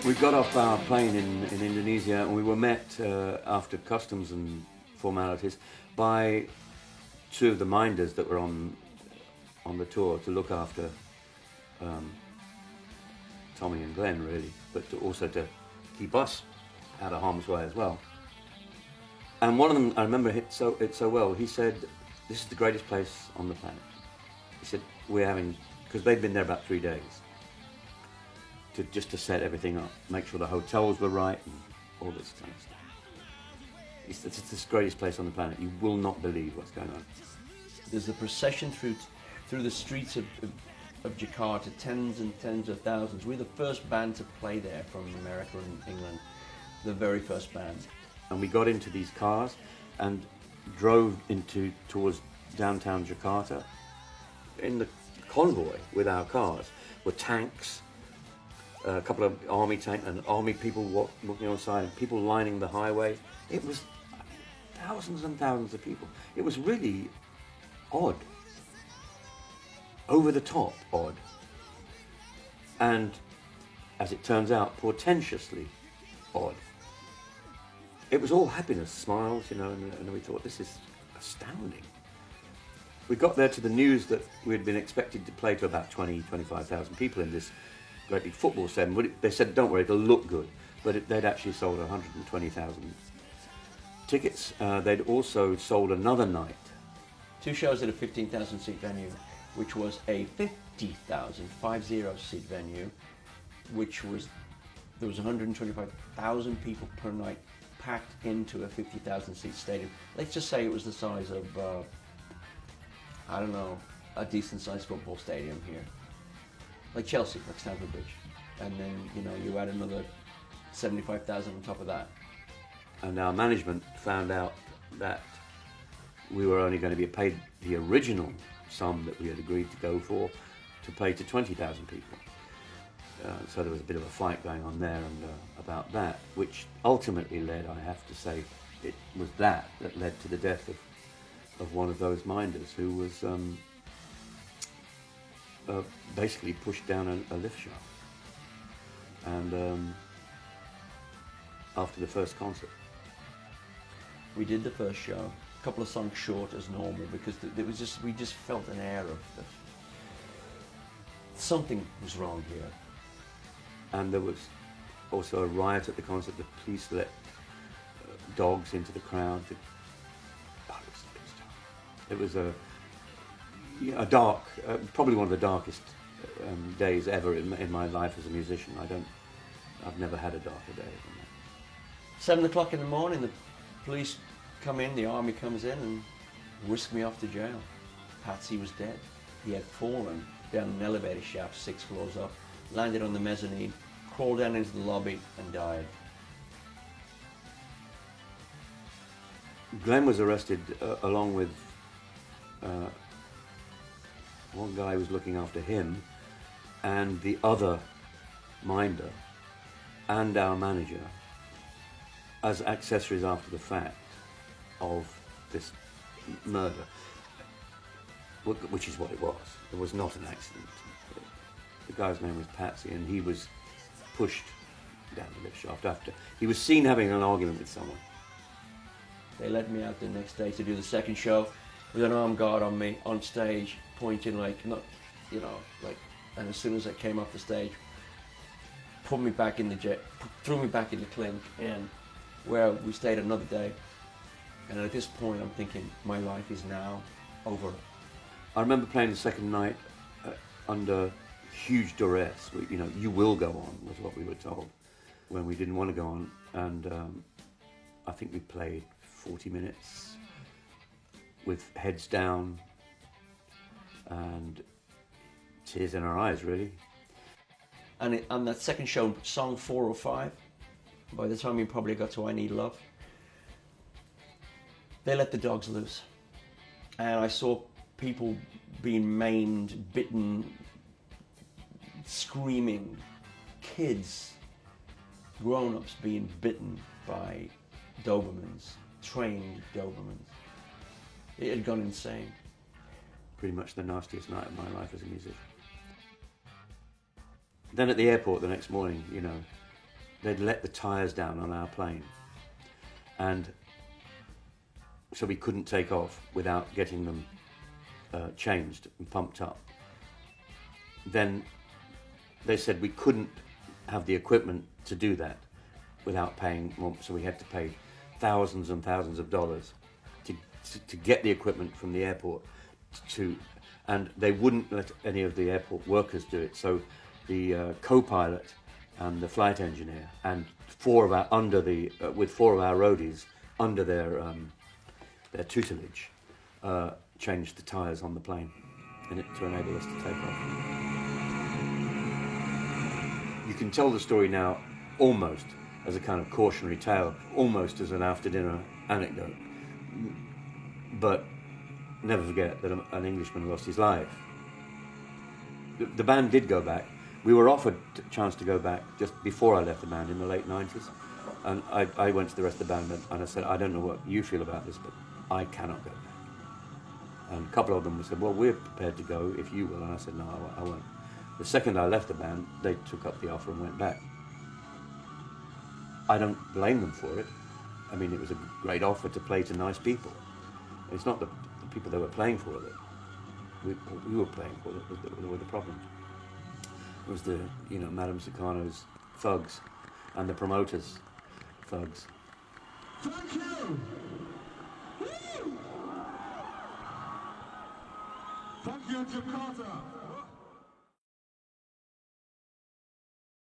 We got off our plane in Indonesia, and we were met after customs and formalities by two of the minders that were on the tour to look after Tommy and Glenn, really, but also to keep us out of harm's way as well. And one of them, I remember it so well, he said, "This is the greatest place on the planet." He said, "We're having," because they'd been there about 3 days, to set everything up, make sure the hotels were right and all this kind of stuff. He said, "It's the greatest place on the planet. You will not believe what's going on." There's a procession through the streets of Jakarta, tens and tens of thousands. We're the first band to play there from America and England, the very first band. And we got into these cars and drove towards downtown Jakarta. In the convoy with our cars were tanks, a couple of army tanks and army people walking on the side, and people lining the highway. It was thousands and thousands of people. It was really odd. Over the top odd. And as it turns out, portentously odd. It was all happiness, smiles, and we thought, this is astounding. We got there to the news that we'd been expected to play to about 25,000 people in this great big football stadium. They said, "Don't worry, it'll look good," but they'd actually sold 120,000 tickets. They'd also sold another night. 2 shows at a 15,000 seat venue, which was a 50 seat venue, there was 125,000 people per night packed into a 50,000 seat stadium. Let's just say it was the size of, a decent sized football stadium here. Like Chelsea, like Stamford Bridge. And then, you add another 75,000 on top of that. And our management found out that we were only going to be paid the original sum that we had agreed to go for, to pay to 20,000 people. So there was a bit of a fight going on there and about that, which ultimately led, I have to say, it was that led to the death of one of those minders who was basically pushed down a lift shaft. And after the first concert. We did the first show, a couple of songs short as normal, because we just felt an air of something was wrong here. And there was also a riot at the concert. The police let dogs into the crowd. It was a dark, probably one of the darkest days ever in my life as a musician. I've never had a darker day than that. 7 o'clock in the morning, the police come in, the army comes in and whisked me off to jail. Patsy was dead. He had fallen down an elevator shaft 6 floors up, landed on the mezzanine, crawled down into the lobby and died. Glenn was arrested along with one guy who was looking after him and the other minder and our manager as accessories after the fact of this murder, which is what it was. It was not an accident. The guy's name was Patsy, and he was pushed down the lift shaft after he was seen having an argument with someone. They led me out the next day to do the second show with an armed guard on me on stage, pointing and as soon as I came off the stage, put me back in the jet, threw me back in the clink, and where we stayed another day. And at this point, I'm thinking, my life is now over. I remember playing the second night under huge duress. You will go on, was what we were told, when we didn't want to go on. And I think we played 40 minutes with heads down and tears in our eyes, really. And on that second show, song 405, by the time we probably got to I Need Love, they let the dogs loose. And I saw people being maimed, bitten, screaming, kids, grown-ups being bitten by Dobermans, trained Dobermans. It had gone insane. Pretty much the nastiest night of my life as a musician. Then at the airport the next morning, they'd let the tyres down on our plane, and so we couldn't take off without getting them changed and pumped up. Then they said we couldn't have the equipment to do that without paying more, so we had to pay thousands and thousands of dollars to get the equipment from the airport and they wouldn't let any of the airport workers do it. So the co-pilot and the flight engineer and with four of our roadies under their tutelage changed the tyres on the plane to enable us to take off. You can tell the story now almost as a kind of cautionary tale, almost as an after-dinner anecdote. But never forget that an Englishman lost his life. The band did go back. We were offered a chance to go back just before I left the band in the late 90s. And I went to the rest of the band and I said, I don't know what you feel about this, but I cannot go back. And a couple of them said, well, we're prepared to go if you will. And I said, no, I won't. The second I left the band, they took up the offer and went back. I don't blame them for it. I mean, it was a great offer to play to nice people. It's not the people they were playing for that we were playing for that were the problem. It was the, Madame Sukarno's thugs and the promoters' thugs. Thank you! Woo! Thank you, Jakarta!